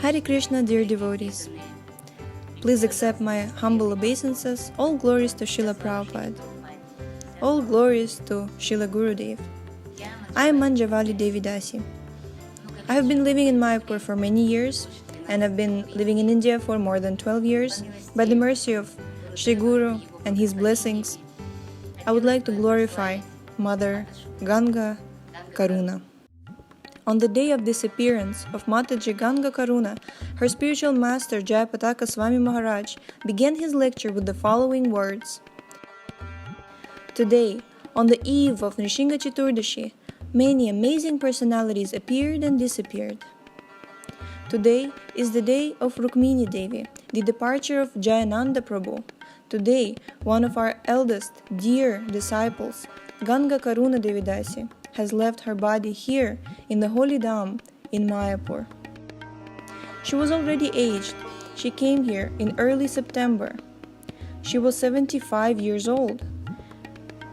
Hare Krishna, dear devotees. Please accept my humble obeisances. All glories to Srila Prabhupada. All glories to Srila Gurudev. I am Manjavali Devi Dasi. I have been living in Mayapur for many years, and have been living in India for more than 12 years. By the mercy of Sri Guru and his blessings, I would like to glorify Mother Ganga Karuna. On the day of disappearance of Mataji Ganga Karuna, her spiritual master Jayapataka Swami Maharaj began his lecture with the following words. Today, on the eve of Nrishinga Chaturdashi, many amazing personalities appeared and disappeared. Today is the day of Rukmini Devi, the departure of Jayananda Prabhu. Today, one of our eldest, dear disciples, Ganga Karuna Devi Dasi, has left her body here in the Holy Dham in Mayapur. She was already aged. She came here in early September. She was 75 years old.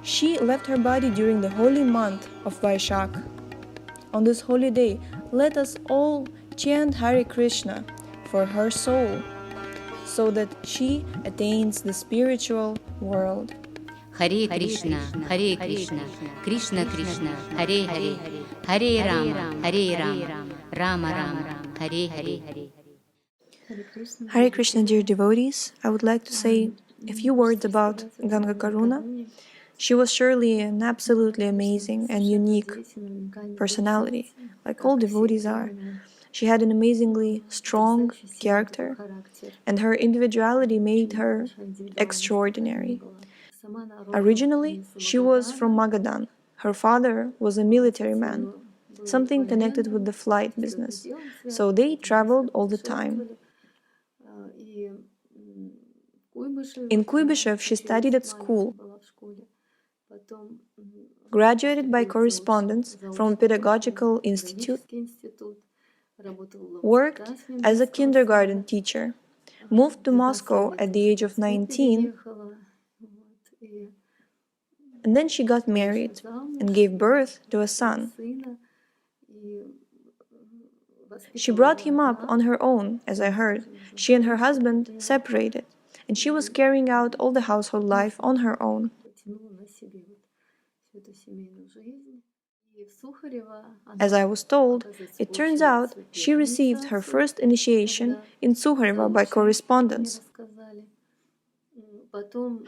She left her body during the holy month of Vaishak. On this holy day, let us all chant Hare Krishna for her soul, so that she attains the spiritual world. Hare Krishna, Krishna Krishna, Hare Hare, Hare Rama, Rama Rama, Hare Hare. Hare Krishna, dear devotees, I would like to say a few words about Ganga Karuna. She was surely an absolutely amazing and unique personality, like all devotees are. She had an amazingly strong character, and her individuality made her extraordinary. Originally, she was from Magadan. Her father was a military man, something connected with the flight business, so they traveled all the time. In Kuibyshev, she studied at school, graduated by correspondence from a pedagogical institute, worked as a kindergarten teacher, moved to Moscow at the age of 19, and then she got married and gave birth to a son. She brought him up on her own, as I heard. She and her husband separated, and she was carrying out all the household life on her own. As I was told, it turns out she received her first initiation in Sukhareva by correspondence.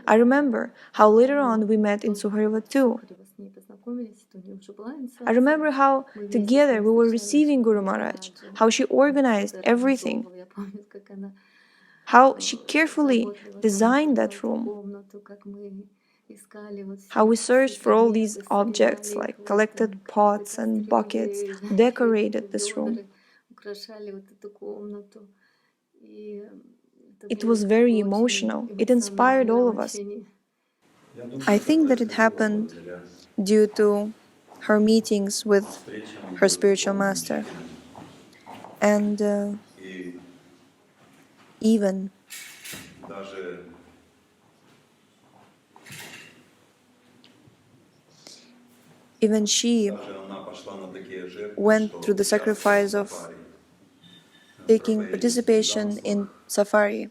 I remember how later on we met in Sukhareva too. I remember how together we were receiving Guru Maharaj, how she organized everything, how she carefully designed that room, how we searched for all these objects like collected pots and buckets, decorated this room. It was very emotional. It inspired all of us. I think that it happened due to her meetings with her spiritual master. And even she went through the sacrifice of taking participation in safari,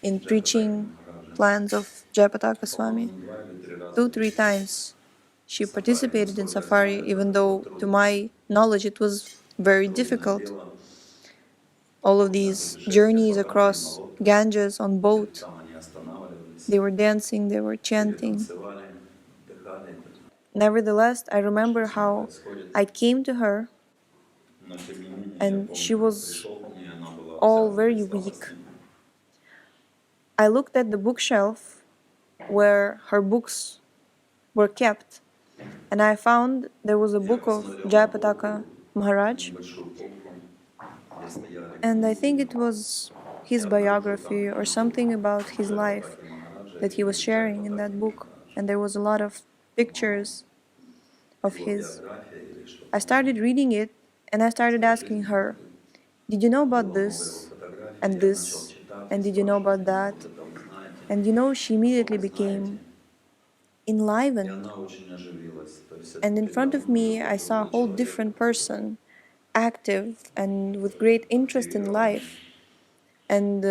in preaching plans of Jayapataka Swami. 2-3 times she participated in safari, even though to my knowledge it was very difficult. All of these journeys across Ganges on boat, they were dancing, they were chanting. Nevertheless, I remember how I came to her and she was all very weak. I looked at the bookshelf where her books were kept, and I found there was a book of Jayapataka Maharaj, and I think it was his biography or something about his life that he was sharing in that book, and there was a lot of pictures of his. I started reading it, and I started asking her, did you know about this and this, and did you know about that? And she immediately became enlivened. And in front of me, I saw a whole different person, active and with great interest in life. And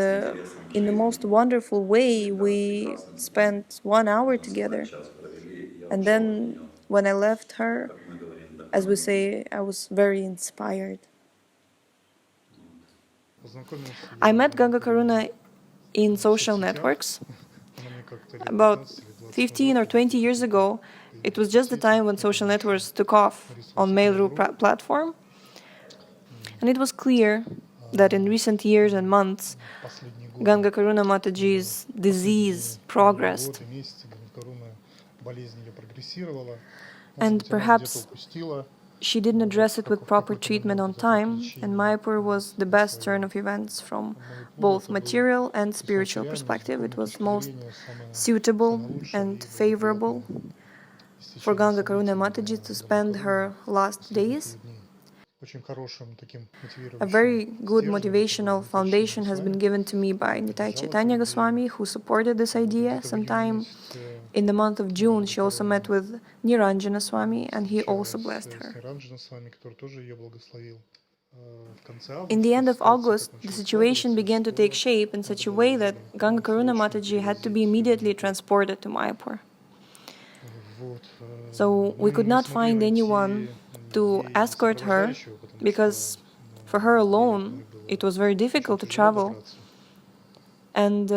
in the most wonderful way, we spent 1 hour together. And then when I left her, as we say, I was very inspired. I met Ganga Karuna in social networks about 15 or 20 years ago. It was just the time when social networks took off on Mail.ru platform. And it was clear that in recent years and months, Ganga Karuna Mataji's disease progressed. And perhaps she didn't address it with proper treatment on time, and Mayapur was the best turn of events from both material and spiritual perspective. It was most suitable and favorable for Ganga Karuna Mataji to spend her last days. A very good motivational foundation has been given to me by Nitai Chaitanya Goswami, who supported this idea. Sometime in the month of June, she also met with Niranjana Swami, and he also blessed her. In the end of August, the situation began to take shape in such a way that Ganga Karuna Mataji had to be immediately transported to Mayapur. So we could not find anyone to escort her, because for her alone it was very difficult to travel. And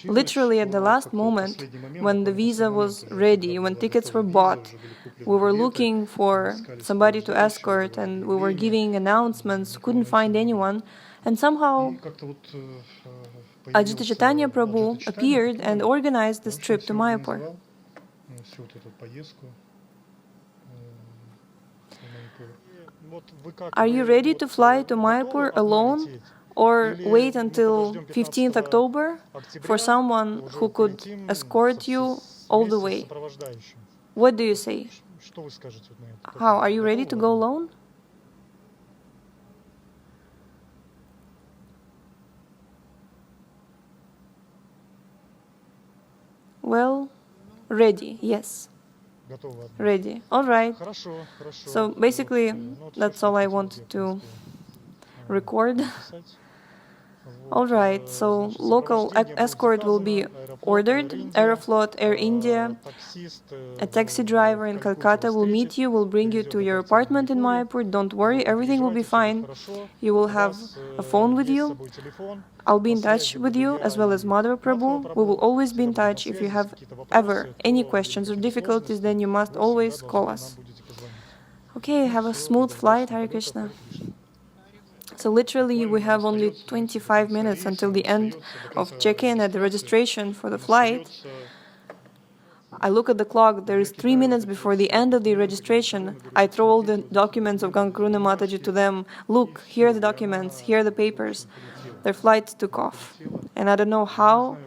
literally at the last moment, when the visa was ready, when tickets were bought, we were looking for somebody to escort, and we were giving announcements, couldn't find anyone, and somehow Ajita Chaitanya Prabhu appeared and organized this trip to Mayapur. Are you ready to fly to Mayapur alone, or wait until 15th October for someone who could escort you all the way? What do you say? How, are you ready to go alone? Well, ready, yes. Ready. All right. So basically, that's all I wanted to record. All right, so local escort will be ordered. Aeroflot, Air India, a taxi driver in Calcutta will meet you, will bring you to your apartment in Mayapur. Don't worry, everything will be fine. You will have a phone with you. I'll be in touch with you, as well as Madhava Prabhu. We will always be in touch. If you have ever any questions or difficulties, then you must always call us. Okay, have a smooth flight, Hare Krishna. So literally, we have only 25 minutes until the end of check-in at the registration for the flight. I look at the clock, there is 3 minutes before the end of the registration. I throw all the documents of Ganga Karuna Mataji to them. Look, here are the documents, here are the papers. Their flight took off. And I don't know how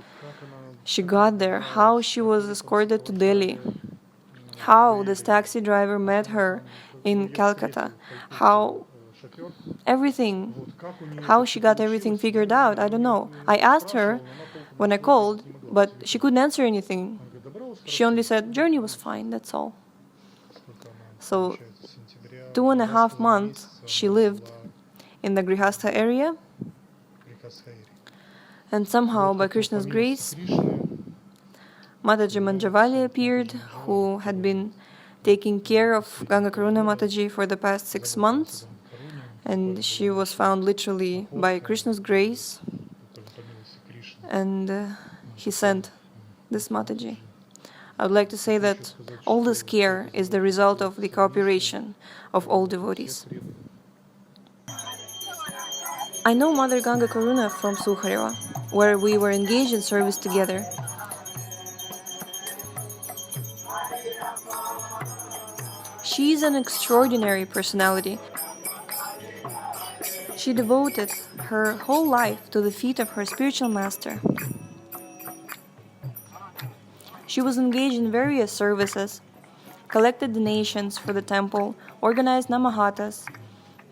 she got there, how she was escorted to Delhi, how this taxi driver met her in Calcutta, how everything, how she got everything figured out, I don't know. I asked her when I called, but she couldn't answer anything. She only said, journey was fine, that's all. So 2.5 months she lived in the Grihastha area, and somehow, by Krishna's grace, Mataji Manjavali appeared, who had been taking care of Ganga Karuna Mataji for the past 6 months. And she was found literally by Krishna's grace, and he sent this Mataji. I would like to say that all this care is the result of the cooperation of all devotees. I know Mother Ganga Karuna from Sukhareva, where we were engaged in service together. She is an extraordinary personality. She devoted her whole life to the feet of her spiritual master. She was engaged in various services, collected donations for the temple, organized namahatas,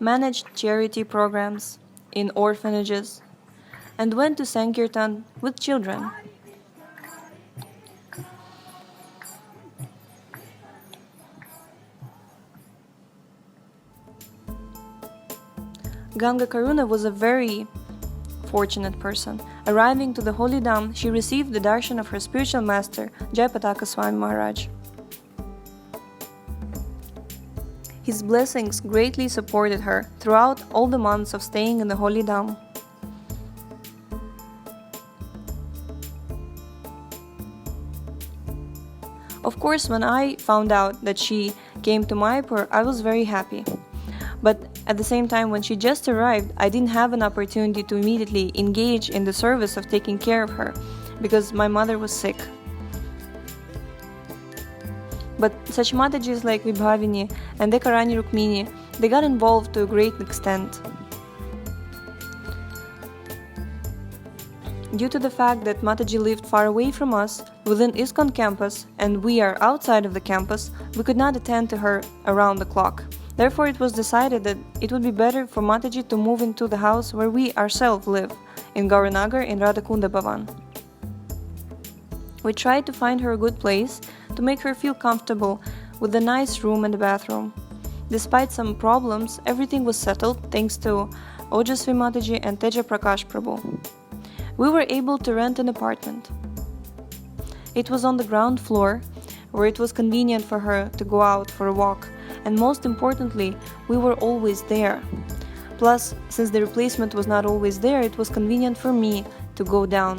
managed charity programs in orphanages, and went to Sankirtan with children. Ganga Karuna was a very fortunate person. Arriving to the holy dham, she received the darshan of her spiritual master, Jayapataka Swami Maharaj. His blessings greatly supported her throughout all the months of staying in the holy dham. Of course, when I found out that she came to Mayapur, I was very happy. But at the same time, when she just arrived, I didn't have an opportunity to immediately engage in the service of taking care of her, because my mother was sick. But such Matajis like Vibhavini and Dekarani Rukmini, they got involved to a great extent. Due to the fact that Mataji lived far away from us, within ISKCON campus, and we are outside of the campus, we could not attend to her around the clock. Therefore, it was decided that it would be better for Mataji to move into the house where we ourselves live, in Gauranagar in Radhakunda Bhavan. We tried to find her a good place to make her feel comfortable with a nice room and a bathroom. Despite some problems, everything was settled thanks to Ojasvi Mataji and Teja Prakash Prabhu. We were able to rent an apartment. It was on the ground floor, where it was convenient for her to go out for a walk, and most importantly, we were always there. Plus, since the replacement was not always there, it was convenient for me to go down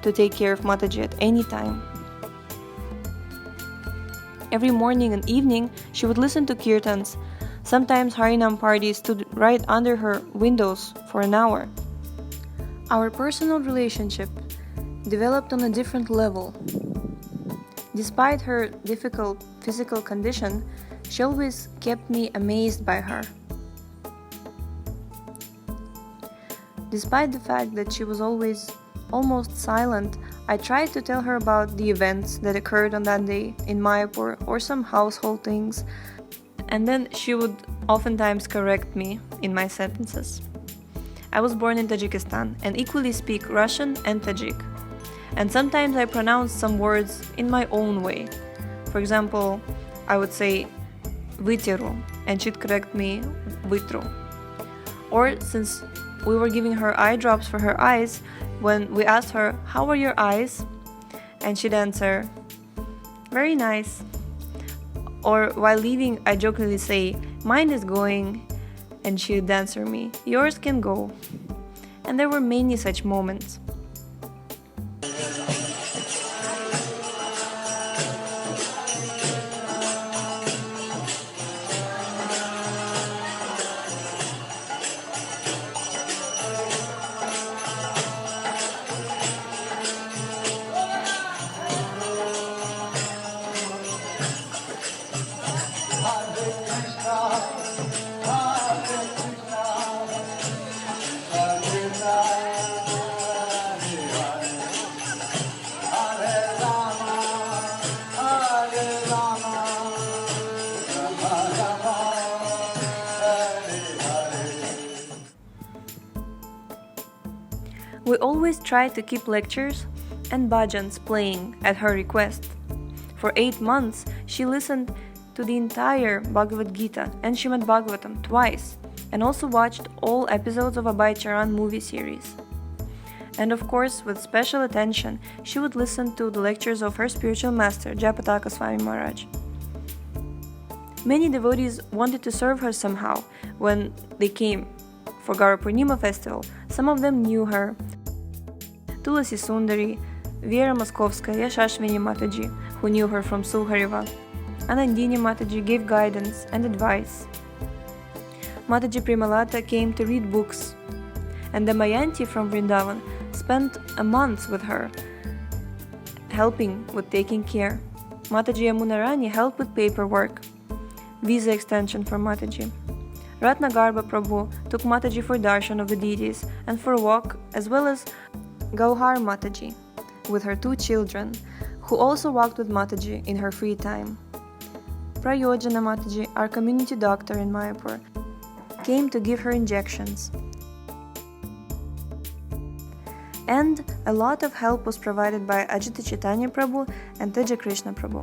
to take care of Mataji at any time. Every morning and evening, she would listen to kirtans. Sometimes Harinam parties stood right under her windows for an hour. Our personal relationship developed on a different level. Despite her difficult physical condition, she always kept me amazed by her. Despite the fact that she was always almost silent, I tried to tell her about the events that occurred on that day in Mayapur or some household things, and then she would oftentimes correct me in my sentences. I was born in Tajikistan and equally speak Russian and Tajik, and sometimes I pronounce some words in my own way. For example, I would say Viteru, and she'd correct me Vitru. Or since we were giving her eye drops for her eyes, when we asked her, "How are your eyes?" and she'd answer, "Very nice." Or while leaving, I jokingly say, "Mine is going," and she'd answer me, "Yours can go." And there were many such moments. We always tried to keep lectures and bhajans playing at her request. For 8 months, she listened to the entire Bhagavad Gita and Srimad Bhagavatam twice, and also watched all episodes of Abhay Charan movie series. And of course, with special attention, she would listen to the lectures of her spiritual master, Jayapataka Swami Maharaj. Many devotees wanted to serve her somehow when they came for Gaura Purnima festival. Some of them knew her. Tulasi Sundari, Vera Moskovskaya, Yashashvini Mataji, who knew her from Sulhariva. Anandini Mataji gave guidance and advice. Mataji Premalata came to read books, and the Mayanti from Vrindavan spent a month with her, helping with taking care. Mataji Yamunarani helped with paperwork, visa extension for Mataji. Ratnagarbha Prabhu took Mataji for darshan of the deities and for a walk, as well as Gauhar Mataji, with her 2 children, who also walked with Mataji in her free time. Prayojana Mataji, our community doctor in Mayapur, came to give her injections. And a lot of help was provided by Ajita Chaitanya Prabhu and Teja Krishna Prabhu.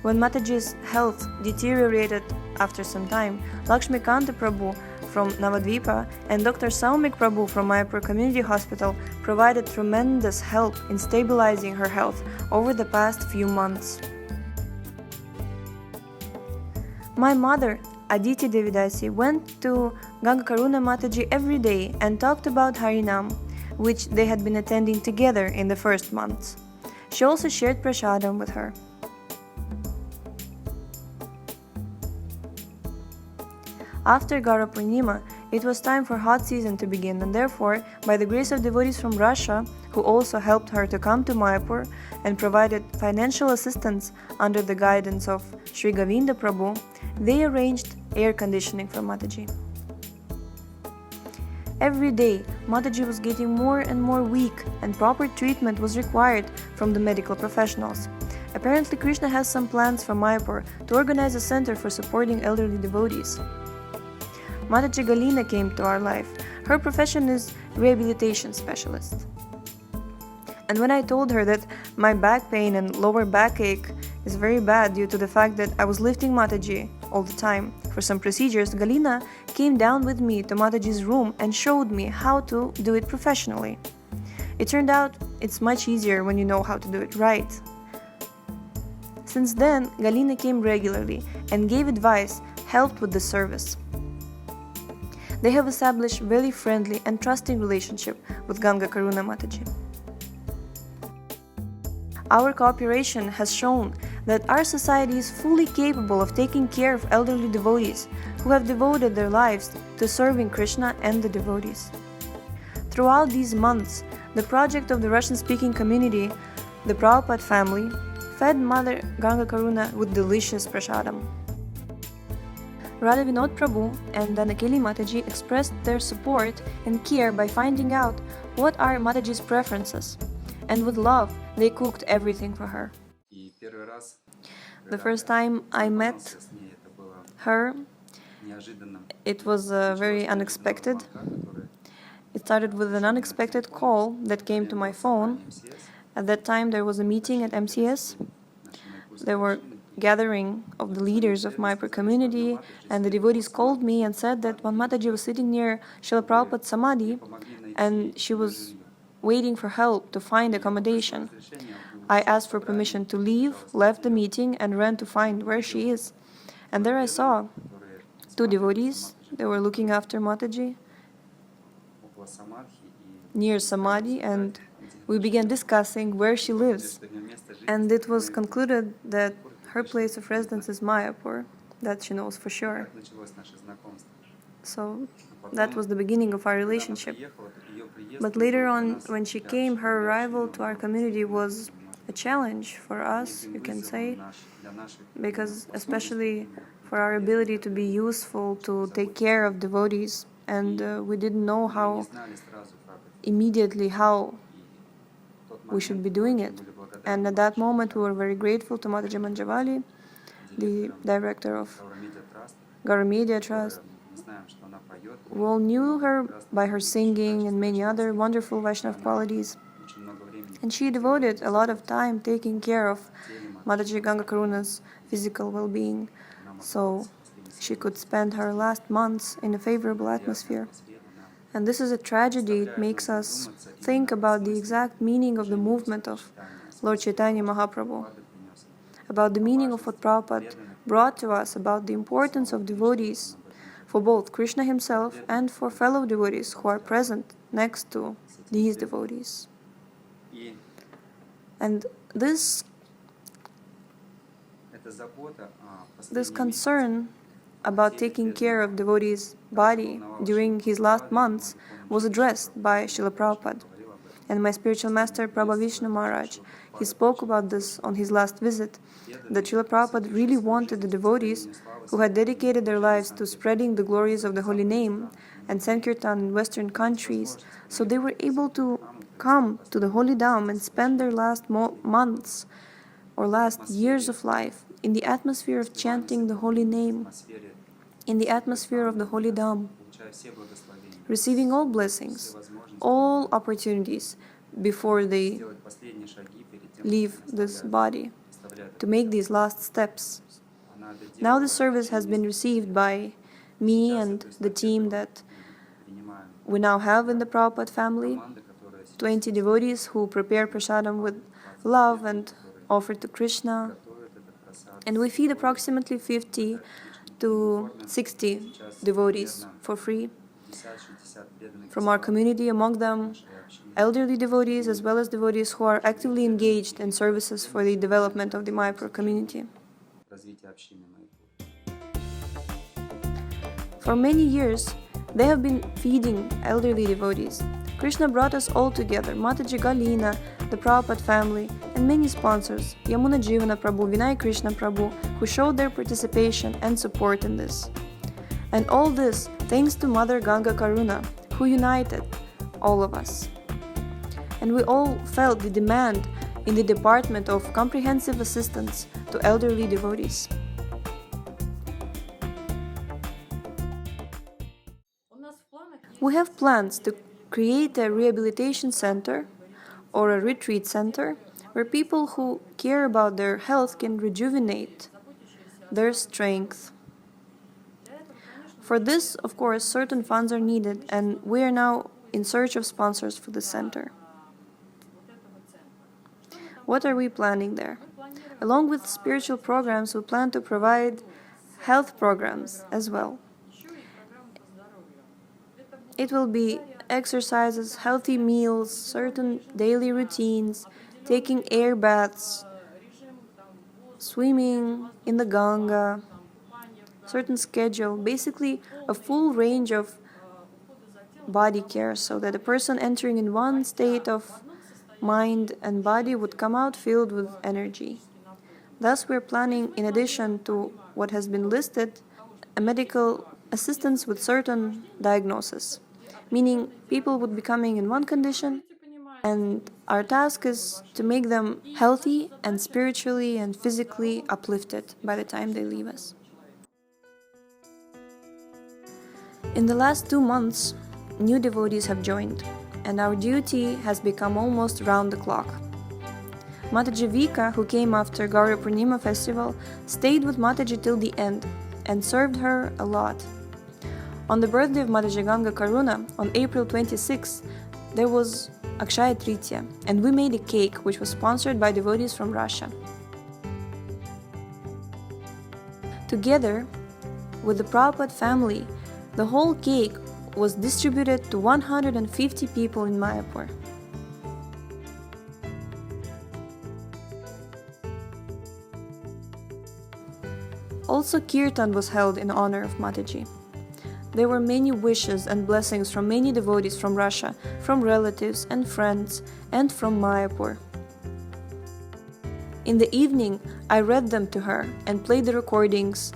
When Mataji's health deteriorated after some time, Lakshmikanta Prabhu from Navadvipa and Dr. Saumik Prabhu from Mayapur Community Hospital provided tremendous help in stabilizing her health over the past few months. My mother, Aditi Devidasi, went to Ganga Karuna Mataji every day and talked about Harinam, which they had been attending together in the first months. She also shared prasadam with her. After Gara Purnima, it was time for hot season to begin, and therefore, by the grace of devotees from Russia, who also helped her to come to Mayapur and provided financial assistance under the guidance of Sri Govinda Prabhu, they arranged air conditioning for Mataji. Every day, Mataji was getting more and more weak, and proper treatment was required from the medical professionals. Apparently, Krishna has some plans for Mayapur to organize a center for supporting elderly devotees. Mataji Galina came to our life. Her profession is rehabilitation specialist. And when I told her that my back pain and lower backache is very bad due to the fact that I was lifting Mataji all the time for some procedures, Galina came down with me to Mataji's room and showed me how to do it professionally. It turned out it's much easier when you know how to do it right. Since then, Galina came regularly and gave advice, helped with the service. They have established very friendly and trusting relationship with Ganga Karuna Mataji. Our cooperation has shown that our society is fully capable of taking care of elderly devotees who have devoted their lives to serving Krishna and the devotees. Throughout these months, the project of the Russian-speaking community, the Prabhupada family, fed Mother Ganga Karuna with delicious prasadam. Radha Vinod Prabhu and Danakeli Mataji expressed their support and care by finding out what are Mataji's preferences, and with love, they cooked everything for her. The first time I met her, it was very unexpected. It started with an unexpected call that came to my phone. At that time, there was a meeting at MCS. There were gathering of the leaders of Mayapur community, and the devotees called me and said that one Mataji was sitting near Srila Prabhupada's Samadhi and she was waiting for help to find accommodation. I asked for permission to leave, left the meeting, and ran to find where she is. And there I saw two devotees. They were looking after Mataji near Samadhi, and we began discussing where she lives. And it was concluded that her place of residence is Mayapur, that she knows for sure. So that was the beginning of our relationship. But later on, when she came, her arrival to our community was a challenge for us, you can say, because especially for our ability to be useful, to take care of devotees, and we didn't know how we should be doing it. And at that moment, we were very grateful to Mataji Manjavali, the director of Gara Media Trust. We all knew her by her singing and many other wonderful Vaishnav qualities. And she devoted a lot of time taking care of Mataji Ganga Karuna's physical well-being, so she could spend her last months in a favorable atmosphere. And this is a tragedy. It makes us think about the exact meaning of the movement of Lord Chaitanya Mahaprabhu, about the meaning of what Prabhupada brought to us, about the importance of devotees for both Krishna himself and for fellow devotees who are present next to these devotees. And this concern about taking care of devotees' body during his last months was addressed by Srila Prabhupada. And my spiritual master, Prabhu Vishnu Maharaj, he spoke about this on his last visit, that Srila Prabhupada really wanted the devotees who had dedicated their lives to spreading the glories of the holy name and Sankirtan in Western countries, so they were able to come to the holy dham and spend their last months or last years of life in the atmosphere of chanting the holy name, in the atmosphere of the holy dham, receiving all blessings, all opportunities before they leave this body. to make these last steps. Now the service has been received by me and the team that we now have in the Prabhupada family, 20 devotees who prepare prasadam with love and offer to Krishna. And we feed approximately 50 to 60 devotees for free from our community, among them elderly devotees as well as devotees who are actively engaged in services for the development of the Mayapur community. For many years, they have been feeding elderly devotees. Krishna brought us all together, Mataji Galina, the Prabhupada family, and many sponsors, Yamuna Jivana Prabhu, Vinay Krishna Prabhu, who showed their participation and support in this. And all this thanks to Mother Ganga Karuna, who united all of us. And we all felt the demand in the department of comprehensive assistance to elderly devotees. We have plans to create a rehabilitation center or a retreat center where people who care about their health can rejuvenate their strength. For this, of course, certain funds are needed, and we are now in search of sponsors for the center. What are we planning there? Along with spiritual programs, we plan to provide health programs as well. It will be exercises, healthy meals, certain daily routines, taking air baths, swimming in the Ganga, certain schedule, basically a full range of body care so that a person entering in one state of mind and body would come out filled with energy. Thus, we're planning, in addition to what has been listed, a medical assistance with certain diagnosis, meaning people would be coming in one condition, and our task is to make them healthy and spiritually and physically uplifted by the time they leave us. In the last 2 months, new devotees have joined, and our duty has become almost round the clock. Mataji Vika, who came after Gauri Purnima festival, stayed with Mataji till the end and served her a lot. On the birthday of Mataji Ganga Karuna, on April 26, there was Akshaya Tritiya, and we made a cake which was sponsored by devotees from Russia. Together with the Prabhupada family, the whole cake was distributed to 150 people in Mayapur. Also, Kirtan was held in honor of Mataji. There were many wishes and blessings from many devotees from Russia, from relatives and friends, and from Mayapur. In the evening, I read them to her and played the recordings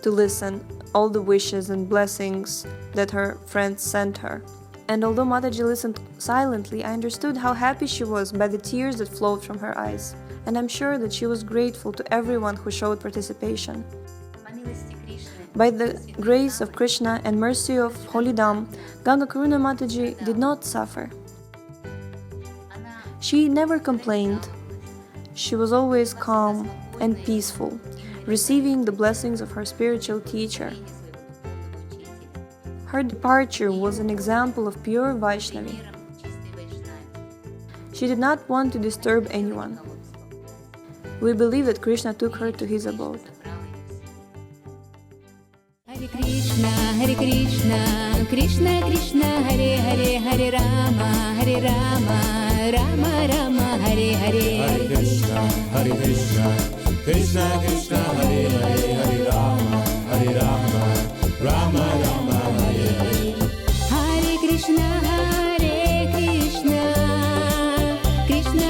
to listen all the wishes and blessings that her friends sent her. And although Mataji listened silently, I understood how happy she was by the tears that flowed from her eyes. And I'm sure that she was grateful to everyone who showed participation. By the grace of Krishna and mercy of Holy Dham, Ganga Karuna Mataji did not suffer. She never complained. She was always calm and peaceful, receiving the blessings of her spiritual teacher. Her departure was an example of pure Vaishnavi. She did not want to disturb anyone. We believe that Krishna took her to his abode. Hare Krishna, Krishna Krishna, Hare Hare, Hare Rama, Rama Rama, Hare Hare. Hare Krishna, Krishna Krishna, Hare Hare, Hare Rama, Rama Rama, Hare Hare. Hare Krishna, Krishna